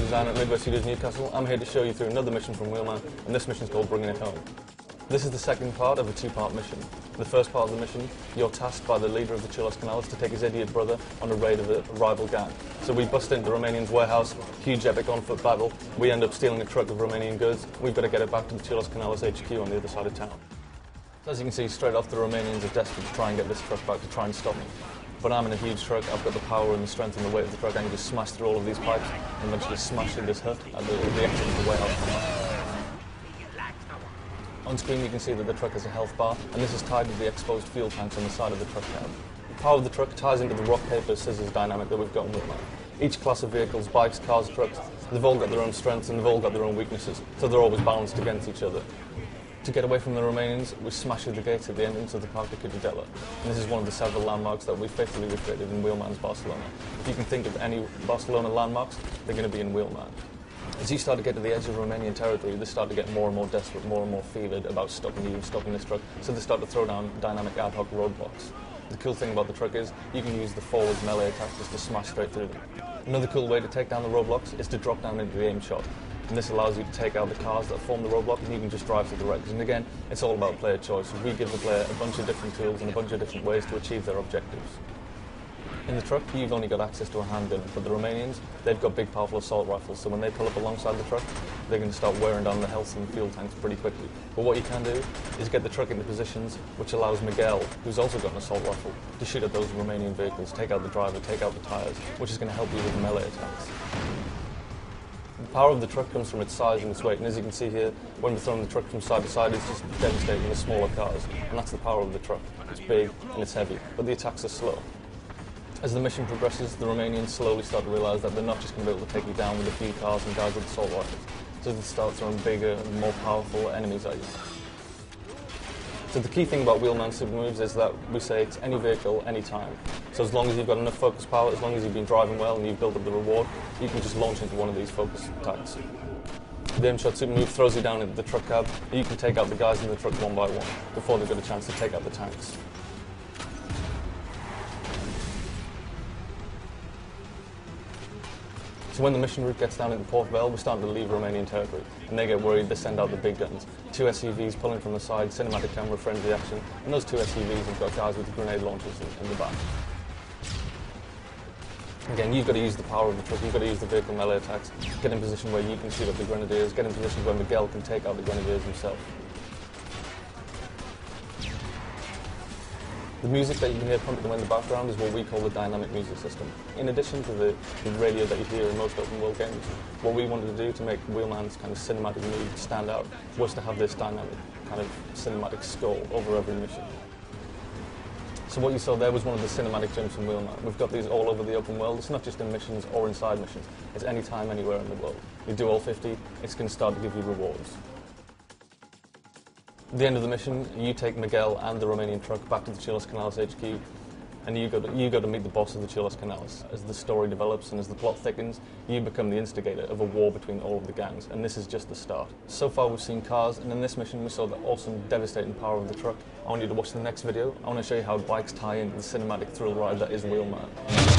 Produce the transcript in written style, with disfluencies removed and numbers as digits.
down at Midwest Studios Newcastle. I'm here to show you through another mission from Wheelman, and this mission is called Bringing It Home. This is the second part of a two-part mission. The first part of the mission, you're tasked by the leader of the Chilos Canales to take his idiot brother on a raid of a rival gang. So we bust into the Romanian's warehouse, huge epic on-foot battle. We end up stealing a truck of Romanian goods. We've got to get it back to the Chilos Canales HQ on the other side of town. As you can see, straight off, the Romanians are desperate to try and get this truck back, to try and stop me. But I'm in a huge truck, I've got the power and the strength and the weight of the truck. I can just smash through all of these pipes and eventually smash through this hut at the exit of the warehouse. On screen you can see that the truck has a health bar, and this is tied to the exposed fuel tanks on the side of the truck cab. The power of the truck ties into the rock, paper, scissors dynamic that we've got in Wheelman. Each class of vehicles, bikes, cars, trucks, they've all got their own strengths and they've all got their own weaknesses, so they're always balanced against each other. To get away from the Romanians, we smash through the gates at the entrance of the Parc de Ciutadella. And this is one of the several landmarks that we faithfully recreated in Wheelman's Barcelona. If you can think of any Barcelona landmarks, they're going to be in Wheelman. As you start to get to the edge of Romanian territory, they start to get more and more desperate, more and more fevered about stopping you and stopping this truck, so they start to throw down dynamic ad hoc roadblocks. The cool thing about the truck is you can use the forwards melee attack just to smash straight through them. Another cool way to take down the roadblocks is to drop down into the aim shot. And this allows you to take out the cars that form the roadblock, and you can just drive through the wrecks. And again, it's all about player choice. We give the player a bunch of different tools and a bunch of different ways to achieve their objectives. In the truck, you've only got access to a handgun, but the Romanians, they've got big, powerful assault rifles, so when they pull up alongside the truck, they're going to start wearing down the health and fuel tanks pretty quickly. But what you can do is get the truck into positions which allows Miguel, who's also got an assault rifle, to shoot at those Romanian vehicles, take out the driver, take out the tyres, which is going to help you with melee attacks. The power of the truck comes from its size and its weight, and as you can see here, when we're throwing the truck from side to side, it's just devastating the smaller cars, and that's the power of the truck. It's big and it's heavy, but the attacks are slow. As the mission progresses, the Romanians slowly start to realise that they're not just going to be able to take you down with a few cars and guys with assault rifles, so they start throwing bigger and more powerful enemies at you. So the key thing about Wheelman super moves is that we say it's any vehicle, any time. So as long as you've got enough focus power, as long as you've been driving well and you've built up the reward, you can just launch into one of these focus attacks. The aim shot super move throws you down into the truck cab, and you can take out the guys in the truck one by one before they've got a chance to take out the tanks. So when the mission route gets down into Port Vale, we're starting to leave Romanian territory, and they get worried, they send out the big guns. 2 SUVs pulling from the side, cinematic camera, friendly action, and those 2 SUVs have got guys with grenade launchers in the back. Again, you've got to use the power of the truck, you've got to use the vehicle melee attacks, get in position where you can shoot up the grenadiers, get in position where Miguel can take out the grenadiers himself. The music that you can hear pumping in the background is what we call the dynamic music system. In addition to the radio that you hear in most open world games, what we wanted to do to make Wheelman's kind of cinematic mood stand out was to have this dynamic kind of cinematic score over every mission. So what you saw there was one of the cinematic jumps from Wheelman. We've got these all over the open world. It's not just in missions or inside missions. It's anytime, anywhere in the world. You do all 50, it's going to start to give you rewards. At the end of the mission, you take Miguel and the Romanian truck back to the Chilos Canales HQ, and you go to meet the boss of the Chilos Canales. As the story develops and as the plot thickens, you become the instigator of a war between all of the gangs, and this is just the start. So far we've seen cars, and in this mission we saw the awesome, devastating power of the truck. I want you to watch the next video. I want to show you how bikes tie into the cinematic thrill ride that is Wheelman.